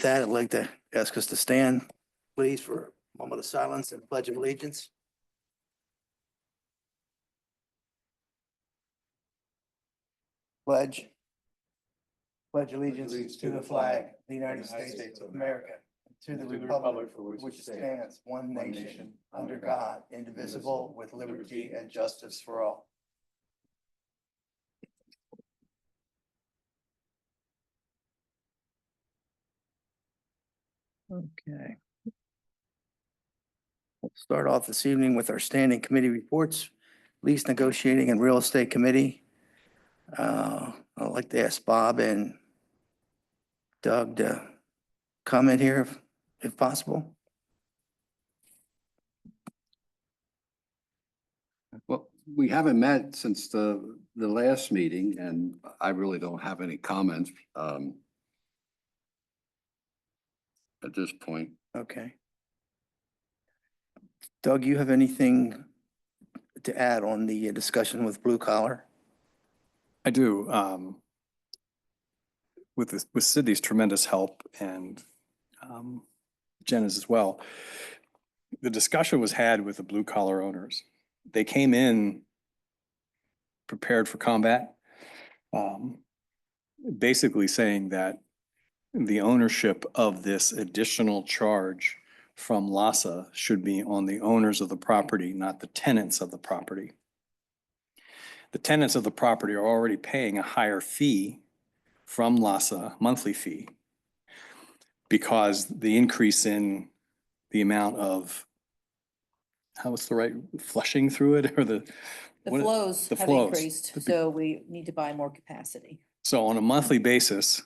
that, I'd like to ask us to stand, please, for a moment of silence and pledge of allegiance. Pledge. Pledge allegiance to the flag, of the United States of America, and to the republic for which it stands, one nation, under God, indivisible, with liberty and justice for all. Okay. We'll start off this evening with our standing committee reports, lease negotiating and real estate committee. I'd like to ask Bob and Doug to comment here if possible. Well, we haven't met since the last meeting, and I really don't have any comments at this point. Okay. Doug, you have anything to add on the discussion with blue collar? I do. With Sydney's tremendous help and Jenna's as well, the discussion was had with the blue collar owners. They came in prepared for combat, basically saying that the ownership of this additional charge from LASA should be on the owners of the property, not the tenants of the property. The tenants of the property are already paying a higher fee from LASA, monthly fee, because the increase in the amount of, what's the right, flushing through it, or the flows the have flows. increased, so we need to buy more capacity. So on a monthly basis,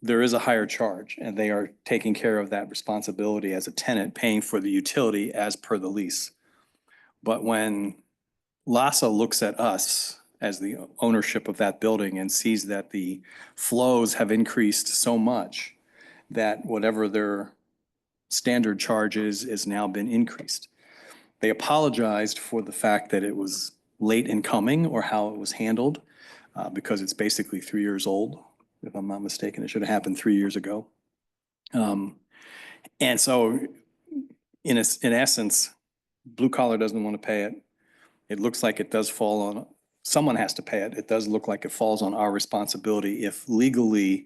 there is a higher charge, and they are taking care of that responsibility as a tenant, paying for the utility as per the lease. But when LASA looks at us as the ownership of that building and sees that the flows have increased so much that whatever their standard charge is now been increased. They apologized for the fact that it was late in coming or how it was handled, because it's basically 3 years old. If I'm not mistaken, it should have happened 3 years ago. And so in essence, blue collar doesn't want to pay it. It looks like it does fall on, someone has to pay it. It does look like it falls on our responsibility if legally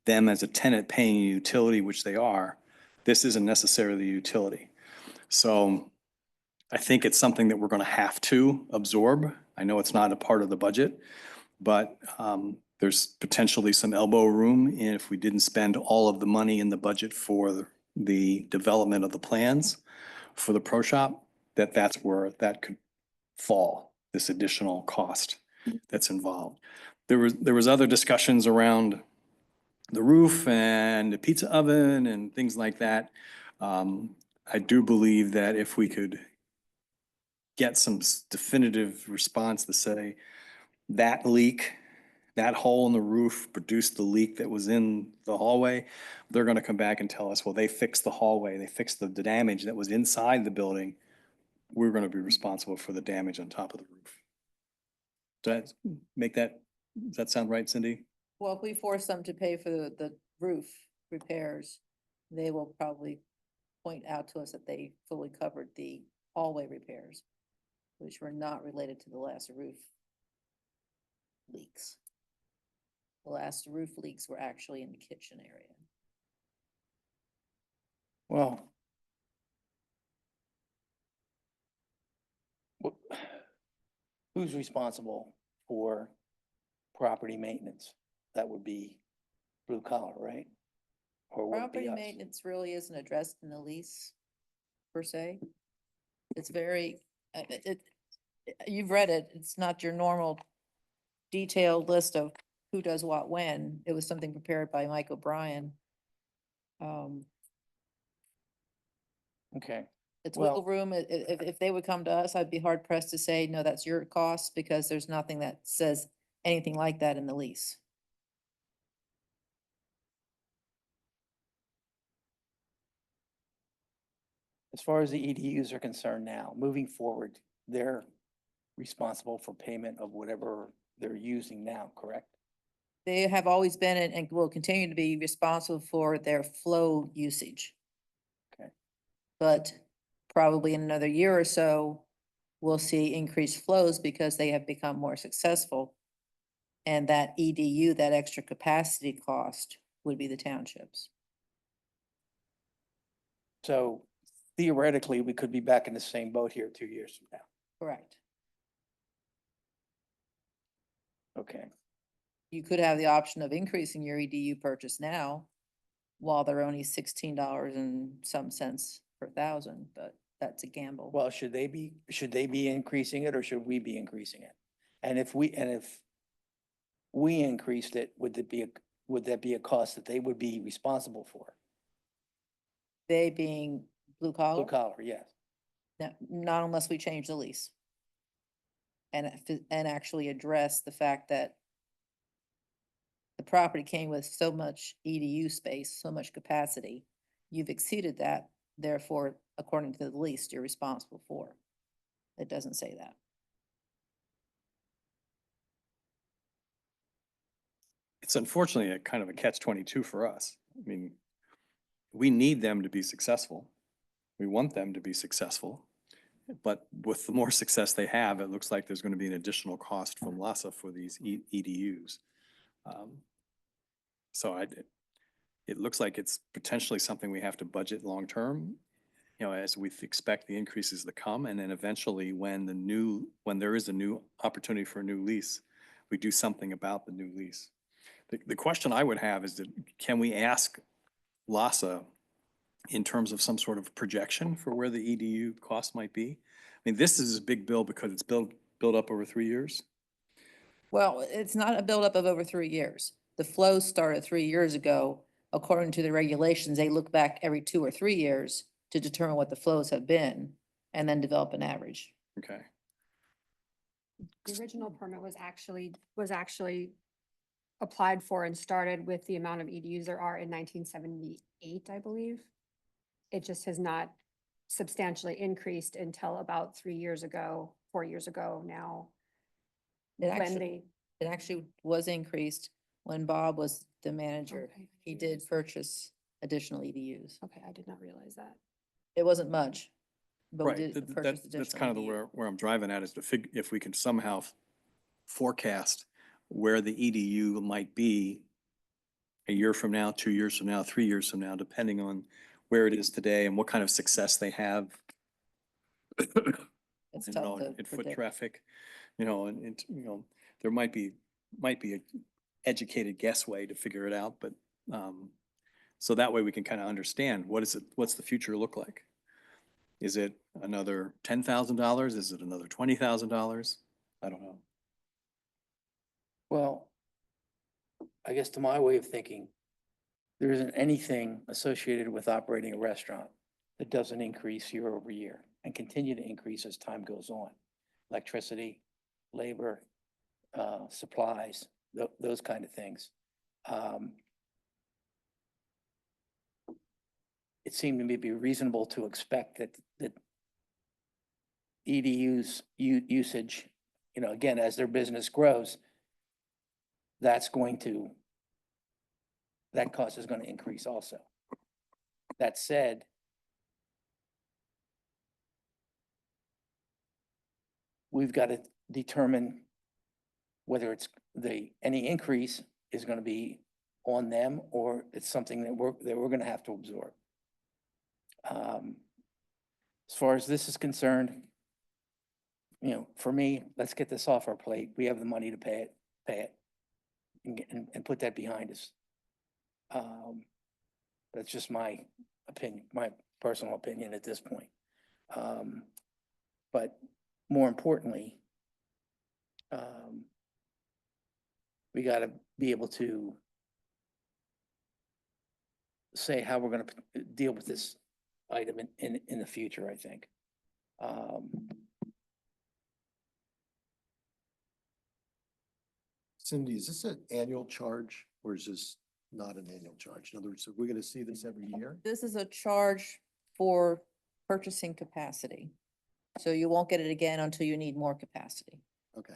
them as a tenant paying a utility, which they are, this isn't necessarily a utility. So I think it's something that we're going to have to absorb. I know it's not a part of the budget, but there's potentially some elbow room if we didn't spend all of the money in the budget for the development of the plans for the pro shop, that's where that could fall, this additional cost that's involved. There was other discussions around the roof and the pizza oven and things like that. I do believe that if we could get some definitive response to say that leak, that hole in the roof produced the leak that was in the hallway, they're going to come back and tell us, well, they fixed the hallway, they fixed the damage that was inside the building. We're going to be responsible for the damage on top of the roof. Does that sound right, Cindy? Well, if we force them to pay for the roof repairs, they will probably point out to us that they fully covered the hallway repairs, which were not related to the last roof leaks. The last roof leaks were actually in the kitchen area. Well, who's responsible for property maintenance? That would be blue collar, right? Or would it be Property us? maintenance really isn't addressed in the lease per se. It's very, you've read it. It's not your normal detailed list of who does what when. It was something prepared by Mike O'Brien. Okay, It's Well- wiggle room. If they would come to us, I'd be hard pressed to say, no, that's your cost, because there's nothing that says anything like that in the lease. as far as the EDUs are concerned now, moving forward, they're responsible for payment of whatever they're using now, correct? They have always been and will continue to be responsible for their flow usage. Okay. But probably in another year or so, we'll see increased flows because they have become more successful. And that EDU, that extra capacity cost would be the townships. So theoretically, we could be back in the same boat here 2 years from now. Correct. Okay. You could have the option of increasing your EDU purchase now while they're only $16 and some cents per thousand, but that's a gamble. Well, should they be increasing it or should we be increasing it? And if we increased it, would that be a cost that they would be responsible for? They being blue collar? Blue collar, yes. No, not unless we change the lease. And actually address the fact that the property came with so much EDU space, so much capacity. You've exceeded that, therefore, according to the lease, you're responsible for. It doesn't say that. It's unfortunately a kind of a catch-22 for us. I mean, we need them to be successful. We want them to be successful. But with the more success they have, it looks like there's going to be an additional cost from LASA for these EDUs. So it looks like it's potentially something we have to budget long-term, you know, as we expect the increases to come. And then eventually when there is a new opportunity for a new lease, we do something about the new lease. The question I would have is that, can we ask LASA in terms of some sort of projection for where the EDU cost might be? I mean, this is a big bill because it's built up over 3 years. Well, it's not a buildup of over 3 years. The flows started 3 years ago. According to the regulations, they look back every 2 or 3 years to determine what the flows have been and then develop an average. Okay. The original permit was actually applied for and started with the amount of EDUs there are in 1978, I believe. It just has not substantially increased until about 3 years ago, 4 years ago now. It When actually was increased when Bob was the manager. Okay, I He didn't did realize that. purchase additional EDUs. Okay, I did not realize that. It wasn't much, but we Right. did purchase additional. That's kind of EDU. where I'm driving at, is to figure if we can somehow forecast where the EDU might be a year from now, 2 years from now, 3 years from now, depending on where it is today and what kind of success they have. It's You tough know, to in foot predict. traffic, you know, and, you know, there might be a educated guess way to figure it out, but, so that way we can kind of understand what's the future look like? Is it another $10,000? Is it another $20,000? I don't know. Well, I guess to my way of thinking, there isn't anything associated with operating a restaurant that doesn't increase year over year and continue to increase as time goes on. Electricity, labor, supplies, those kind of things. It seemed to me to be reasonable to expect that EDU's usage, you know, again, as their business grows, that cost is going to increase also. That said, we've got to determine whether any increase is going to be on them or it's something that we're going to have to absorb. As far as this is concerned, you know, for me, let's get this off our plate. We have the money to pay it and put that behind us. That's just my opinion, my personal opinion at this point. But more importantly, we got to be able to say how we're going to deal with this item in the future, I think. Cindy, is this an annual charge or is this not an annual charge? In other words, are we going to see this every year? This is a charge for purchasing capacity. So you won't get it again until you need more capacity, Okay,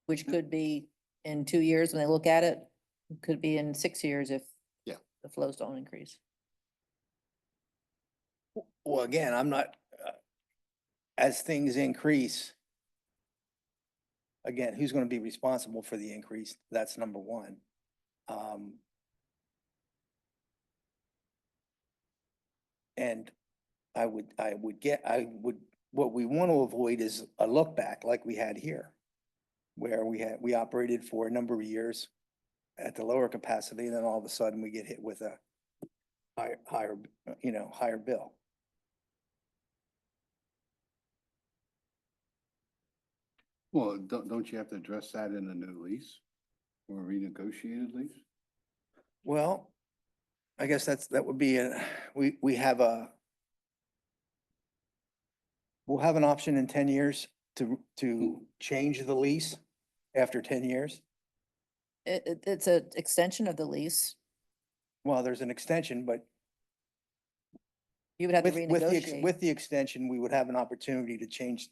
which could be in 2 years when they look at it, It could be in 6 years if Yeah. the flows don't increase. Well, again, I'm not, as things increase, again, who's gonna be responsible for the increase? That's number one. And I would, what we want to avoid is a look back like we had here, where we operated for a number of years at the lower capacity, and then all of a sudden we get hit with a higher bill. Well, don't you have to address that in a new lease or a renegotiated lease? Well, I guess that would be we'll have an option in 10 years to change the lease after 10 years. It's an extension of the lease. Well, there's an extension, but You would have to with renegotiate. the extension, we would have an opportunity to change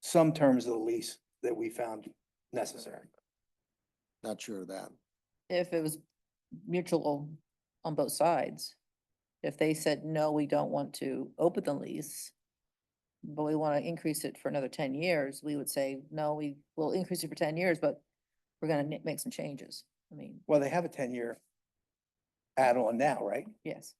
some terms of the lease that we found necessary. Not sure of that. If it was mutual on both sides. If they said, no, we don't want to open the lease, but we want to increase it for another 10 years, we would say, no, we will increase it for 10 years, but we're gonna make some changes. I mean, Well, they have a 10-year add-on now, right? yes,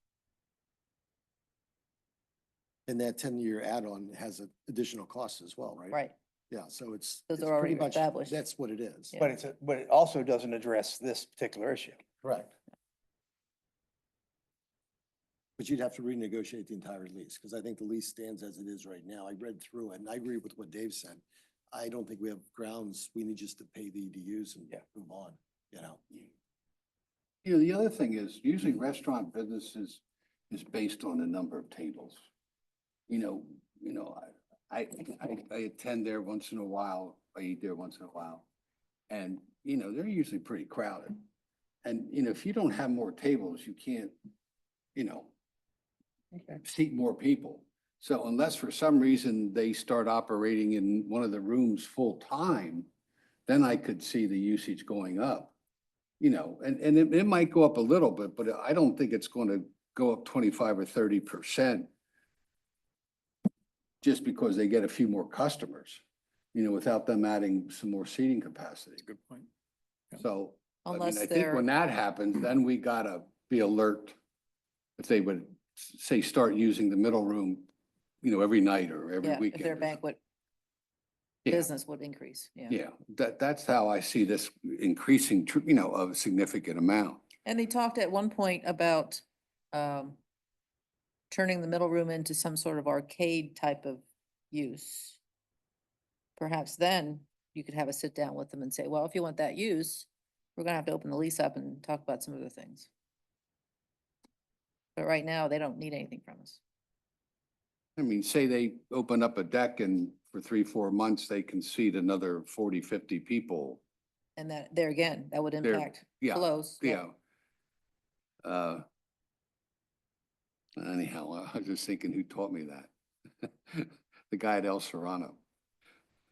And that 10-year add-on has additional costs as well, right? right. Yeah, so it's Those it's are already pretty much, established. that's what it is. Yeah. But it also doesn't address this particular issue. Correct. But you'd have to renegotiate the entire lease, because I think the lease stands as it is right now. I read through it, and I agree with what Dave said. I don't think we have grounds, we need just to pay the EDUs and Yeah. move on, you know? You know, the other thing is usually restaurant businesses is based on the number of tables. I attend there once in a while, I eat there once in a while. And, they're usually pretty crowded. And, if you don't have more tables, you can't, seat more people. So unless for some reason they start operating in one of the rooms full time, then I could see the usage going up. And it might go up a little bit, but I don't think it's going to go up 25 or 30% just because they get a few more customers, without them adding some more seating capacity. Good point. So, I Unless think when they're, that happens, then we gotta be alert. If they would say, start using the middle room, every night or every yeah, weekend. if their or something. banquet Yeah. business would increase, yeah. Yeah, that's how I see this increasing, of a significant amount. And they talked at one point about turning the middle room into some sort of arcade type of use. Perhaps then you could have a sit down with them and say, well, if you want that use, we're gonna have to open the lease up and talk about some other things. But right now, they don't need anything from us. I mean, say they open up a deck and for 3-4 months, they can seat another 40, 50 people. And that, there again, that would There- impact yeah, flows. Yeah. Anyhow, I was just thinking who taught me that? The guy at El Serrano.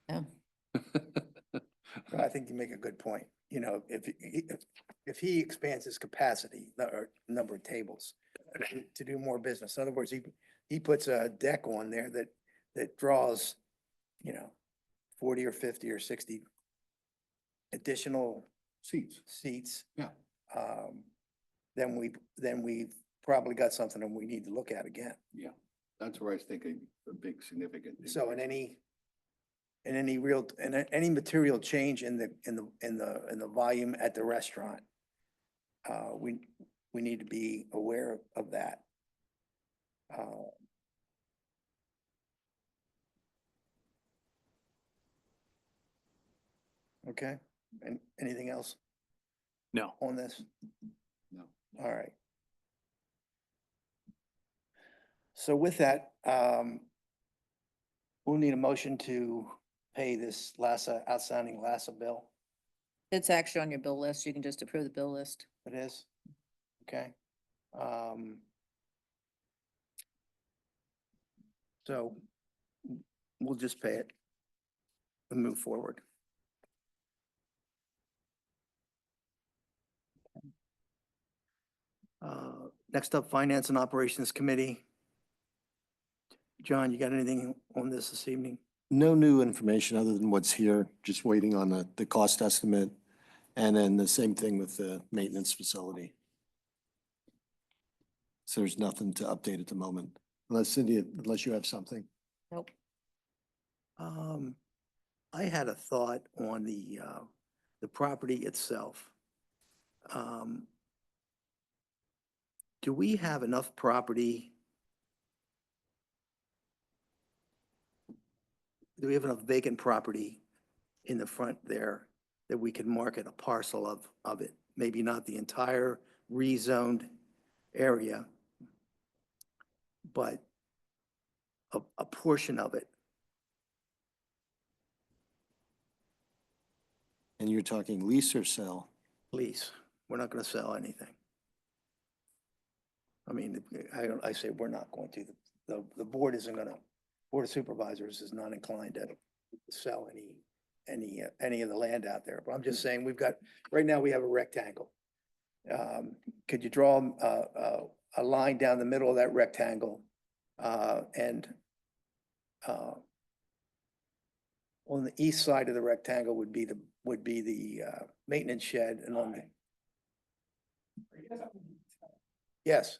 Yeah. But I think you make a good point. If he expands his capacity, or number of tables to do more business, in other words, he puts a deck on there that draws, 40 or 50 or 60 additional seats. Yeah. Then we've probably got something that we need to look at again. Yeah, that's where I was thinking a big significant. So in any material change in the volume at the restaurant, we need to be aware of that. Okay, and anything else No. on this? No. All right. So with that, we'll need a motion to pay this outstanding LASSA bill. It's actually on your bill list. You can just approve the bill list. It is? Okay. So we'll just pay it and move forward. Next up, Finance and Operations Committee. John, you got anything on this evening? No new information other than what's here, just waiting on the cost estimate. And then the same thing with the maintenance facility. So there's nothing to update at the moment, unless Cindy, unless you have something. Nope. I had a thought on the property itself. Do we have enough property? Do we have enough vacant property in the front there that we could market a parcel of it? Maybe not the entire rezoned area, but a portion of it. And you're talking lease or sell? Lease. We're not going to sell anything. I mean, I say we're not going to. The board isn't going to, Board of Supervisors is not inclined to sell any of the land out there. But I'm just saying, right now we have a rectangle. Could you draw a line down the middle of that rectangle? And on the east side of the rectangle would be the maintenance shed, and on the. Yes.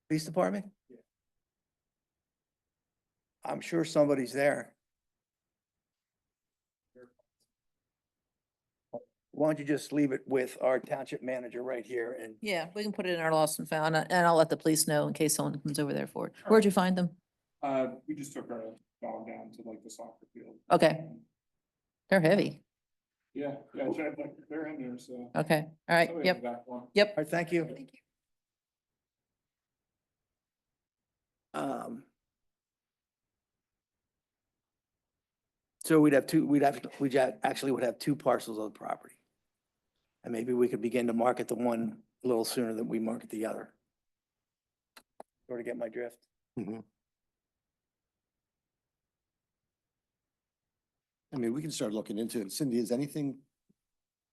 Police department? I'm sure somebody's there. Why don't you just leave it with our township manager right here and Yeah, we can put it in our lost and found, and I'll let the police know in case someone comes over there for it. Where'd you find them? We just took our dog down to like the soccer field. Okay. They're heavy. Yeah, they're in there, so. Okay, all right, somebody yep, got one. yep. All right, thank you. Thank you. So we'd actually would have two parcels of the property. And maybe we could begin to market the one a little sooner than we market the other. Sort of get my drift? Mhm. I mean, we can start looking into it. Cindy, has anything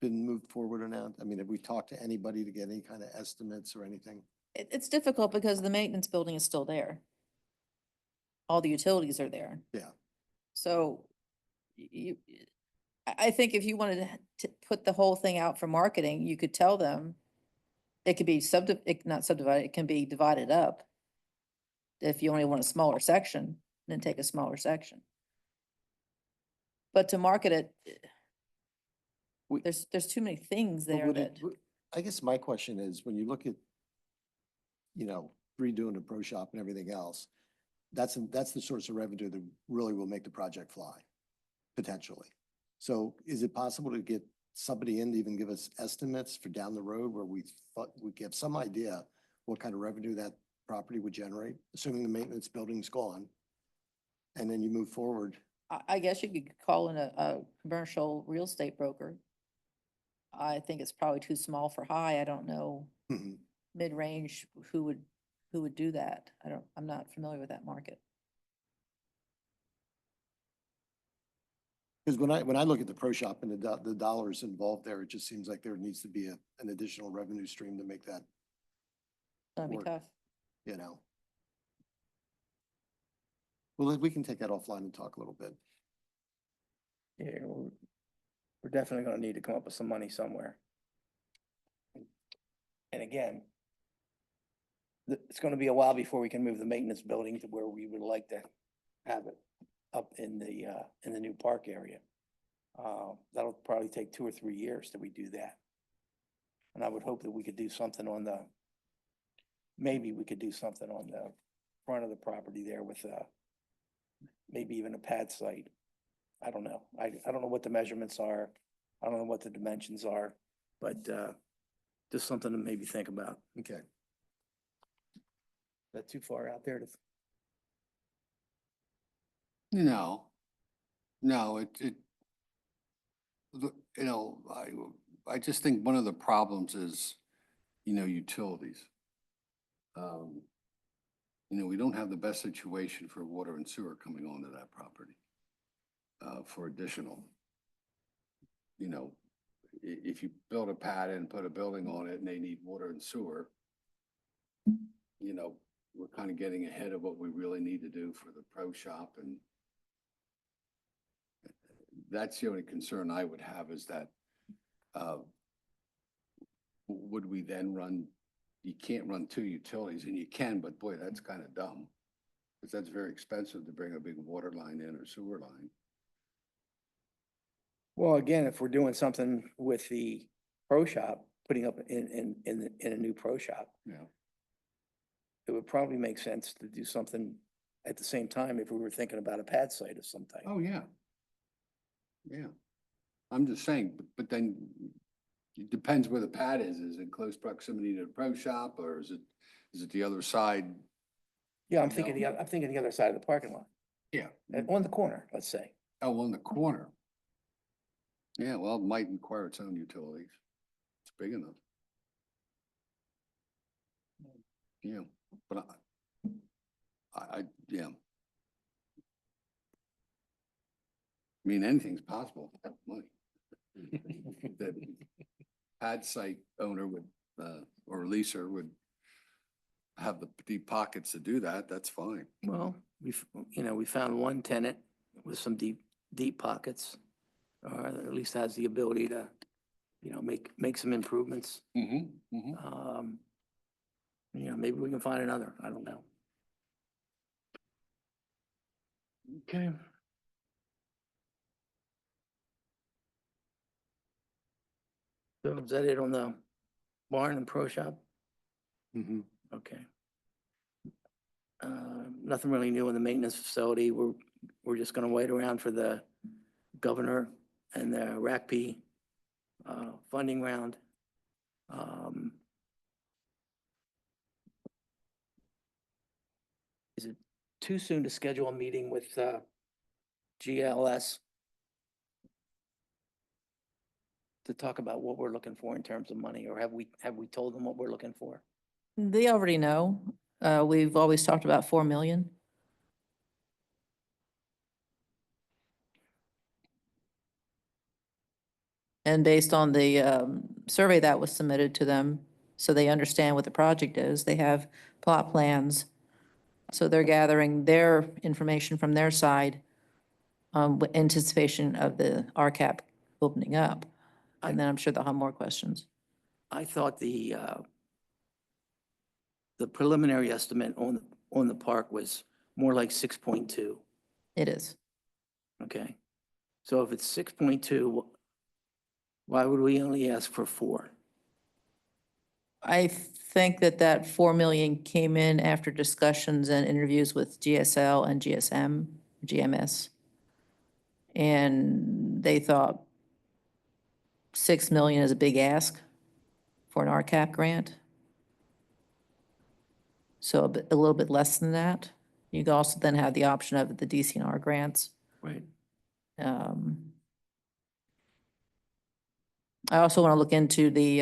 been moved forward or not? I mean, have we talked to anybody to get any kind of estimates or anything? It's difficult because the maintenance building is still there. All the utilities are there. Yeah. So I think if you wanted to put the whole thing out for marketing, you could tell them it could be not subdivided, it can be divided up. If you only want a smaller section, then take a smaller section. But to market it, We- there's too many things But there would that, I guess my question is, when you look at, redoing the pro shop and everything else, that's the source of revenue that really will make the project fly, potentially. So is it possible to get somebody in to even give us estimates for down the road where we thought we have some idea what kind of revenue that property would generate, assuming the maintenance building's gone? And then you move forward. I guess you could call in a commercial real estate broker. I think it's probably too small for high. I don't know Mhm. mid-range who would do that. I'm not familiar with that market. Because when I look at the pro shop and the dollars involved there, it just seems like there needs to be an additional revenue stream to make that, That'd be Work. tough. you know. Well, we can take that offline and talk a little bit. Yeah, we're definitely gonna need to come up with some money somewhere. And again, it's gonna be a while before we can move the maintenance building to where we would like to have it up in the new park area. That'll probably take 2 or 3 years till we do that. And I would hope that we could do something maybe we could do something on the front of the property there with, maybe even a pad site. I don't know. I don't know what the measurements are. I don't know what the dimensions are, but, just something to maybe think about. Okay. Is that too far out there to? No, I just think one of the problems is, utilities. We don't have the best situation for water and sewer coming onto that property. For additional, if you build a pad and put a building on it and they need water and sewer, you know, we're kind of getting ahead of what we really need to do for the pro shop, and that's the only concern I would have is that, would we then run, you can't run two utilities, and you can, but boy, that's kind of dumb. Because that's very expensive to bring a big water line in or sewer line. Well, again, if we're doing something with the pro shop, putting up in a new pro shop, Yeah. it would probably make sense to do something at the same time if we were thinking about a pad site of some type. Oh, yeah. Yeah. I'm just saying, but then it depends where the pad is. Is it close proximity to the pro shop, or is it the other side? Yeah, I'm No. thinking I'm thinking the other side of the parking lot, Yeah. on the corner, let's say. Oh, on the corner. Yeah, well, it might require its own utilities. It's big enough. Yeah, but yeah. I mean, anything's possible with that money. The pad site owner would, or leaser would have the deep pockets to do that, that's fine. Well, we found one tenant with some deep pockets, or at least has the ability to, make some improvements. Mm-hmm, mm-hmm. Maybe we can find another, I don't know. Okay. So is that it on the barn and pro shop? Mm-hmm. Okay. Nothing really new in the maintenance facility. We're just gonna wait around for the governor and the RACP funding round. Is it too soon to schedule a meeting with GLS to talk about what we're looking for in terms of money, or have we told them what we're looking for? They already know. We've always talked about 4 million. And based on the survey that was submitted to them, so they understand what the project is, they have plot plans. So they're gathering their information from their side with anticipation of the RCAP opening up. And then I'm sure they'll have more questions. I thought the preliminary estimate on the park was more like 6.2. It is. Okay. So if it's 6.2, why would we only ask for 4? I think that 4 million came in after discussions and interviews with GSL and GSM, GMS. And they thought 6 million is a big ask for an RCAP grant. So a little bit less than that. You could also then have the option of the DCNR grants. Right. I also want to look into the,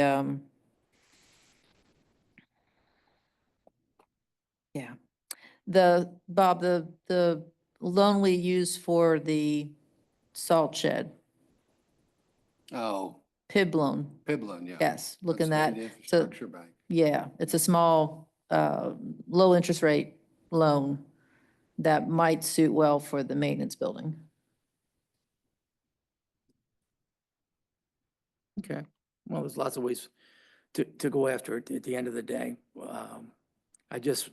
Bob, the loan we use for the salt shed, Oh, PIB loan. Piblin, yeah. Yes, look in That's that. the So, Infrastructure bank. yeah, it's a small, low interest rate loan that might suit well for the maintenance building. Okay. Well, there's lots of ways to go after it at the end of the day. I just,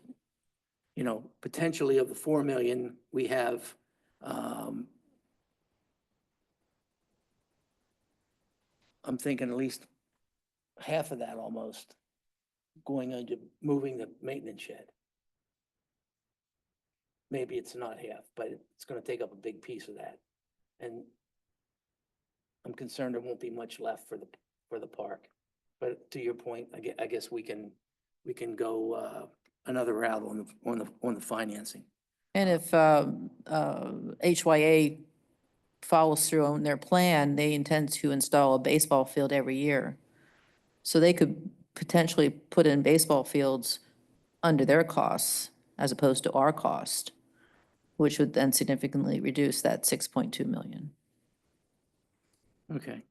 potentially of the 4 million, we have, I'm thinking at least half of that almost going into moving the maintenance shed. Maybe it's not half, but it's gonna take up a big piece of that. And I'm concerned there won't be much left for the park. But to your point, I guess we can go another route on the financing. And if HYA follows through on their plan, they intend to install a baseball field every year. So they could potentially put in baseball fields under their costs as opposed to our cost, which would then significantly reduce that 6.2 million. Okay.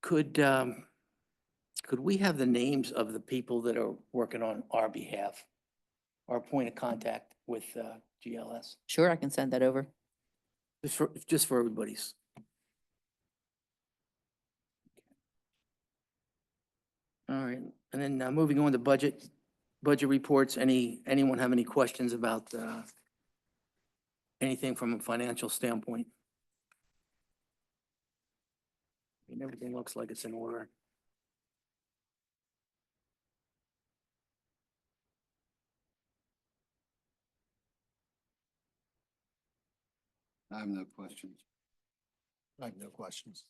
Could we have the names of the people that are working on our behalf? Our point of contact with GLS, Sure, I can send that over. just for everybody's. All right, and then moving on to budget reports, anyone have any questions about anything from a financial standpoint? I mean, everything looks like it's in order. I have no questions. I have no questions.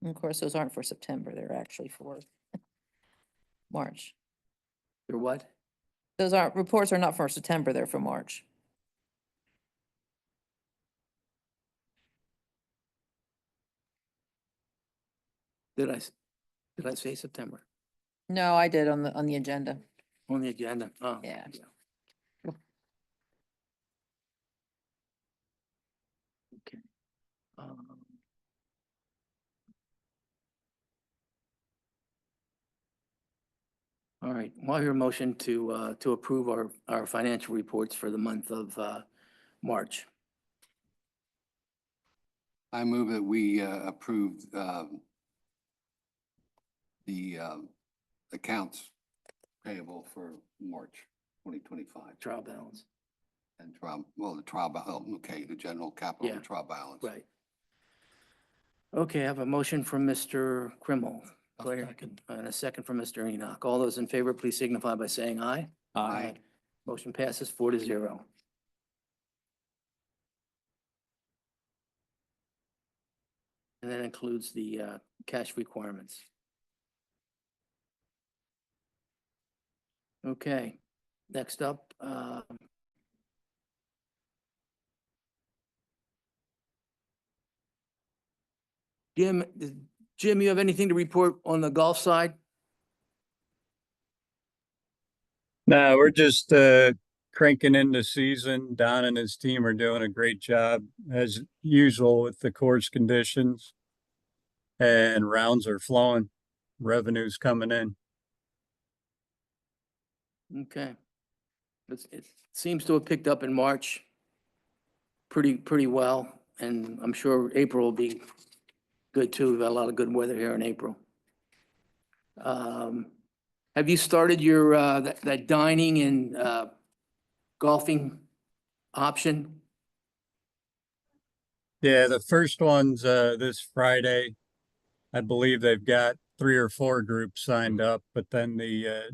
And of course, those aren't for September, they're actually for March. Or what? Those aren't, reports are not for September, they're for March. Did I say September No, I did on the agenda. on the agenda? Oh, Yeah. Okay. Um, All right, well, I hear a motion to approve our financial reports for the month of March. I move that we approve the accounts payable for March 2025. Trial balance. And the trial, okay, the general capital Yeah. and trial balance. Right. Okay, I have a motion from Mr. Krimmel. Do I hear- And a second from Mr. Enoch. All those in favor, please signify by saying aye. Aye. Motion passes 4-0. And that includes the cash requirements. Okay, next up, Jim, you have anything to report on the golf side? No, we're just cranking in the season. Don and his team are doing a great job as usual with the course conditions. And rounds are flowing, revenue's coming in. Okay. It seems to have picked up in March pretty well, and I'm sure April will be good too. We've got a lot of good weather here in April. Have you started your, that dining and golfing option? Yeah, the first one's this Friday. I believe they've got 3 or 4 groups signed up, but then the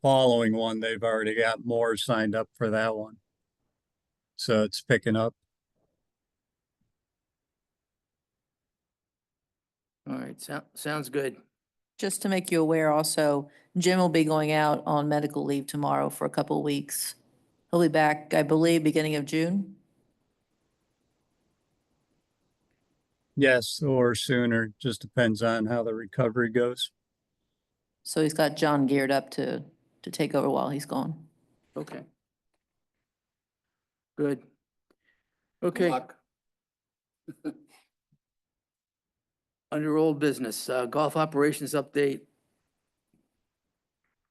following one, they've already got more signed up for that one. So it's picking up. All right, sounds good. Just to make you aware also, Jim will be going out on medical leave tomorrow for a couple of weeks. He'll be back, I believe, beginning of June. Yes, or sooner, just depends on how the recovery goes. So he's got John geared up to take over while he's gone. Okay. Good. Good Okay, luck. under old business, golf operations update.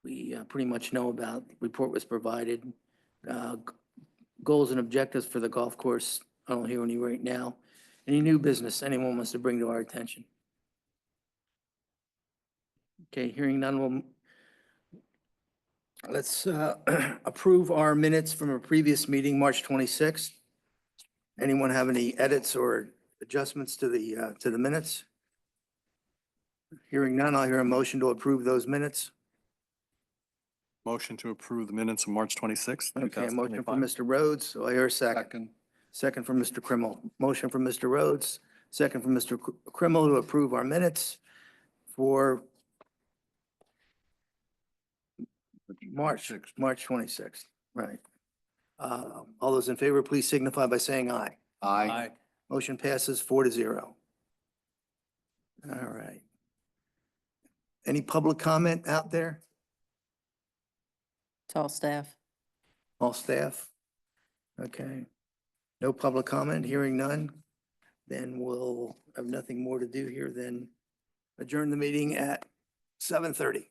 We pretty much know about, report was provided. Goals and objectives for the golf course, I don't hear any right now. Any new business anyone wants to bring to our attention? Okay, hearing none, let's approve our minutes from a previous meeting, March 26th. Anyone have any edits or adjustments to the minutes? Hearing none, I'll hear a motion to approve those minutes. Motion to approve the minutes of March 26th. Okay, a motion from 2025. Mr. Rhodes, so I hear a second. Second. Second from Mr. Krimmel. Motion from Mr. Rhodes, second from Mr. Krimmel to approve our minutes for March 26th, right. All those in favor, please signify by saying aye. Aye. Motion passes 4-0. All right. Any public comment out there? It's all staff. All staff? Okay. No public comment, hearing none. then we'll have nothing more to do here than adjourn the meeting at 7:30.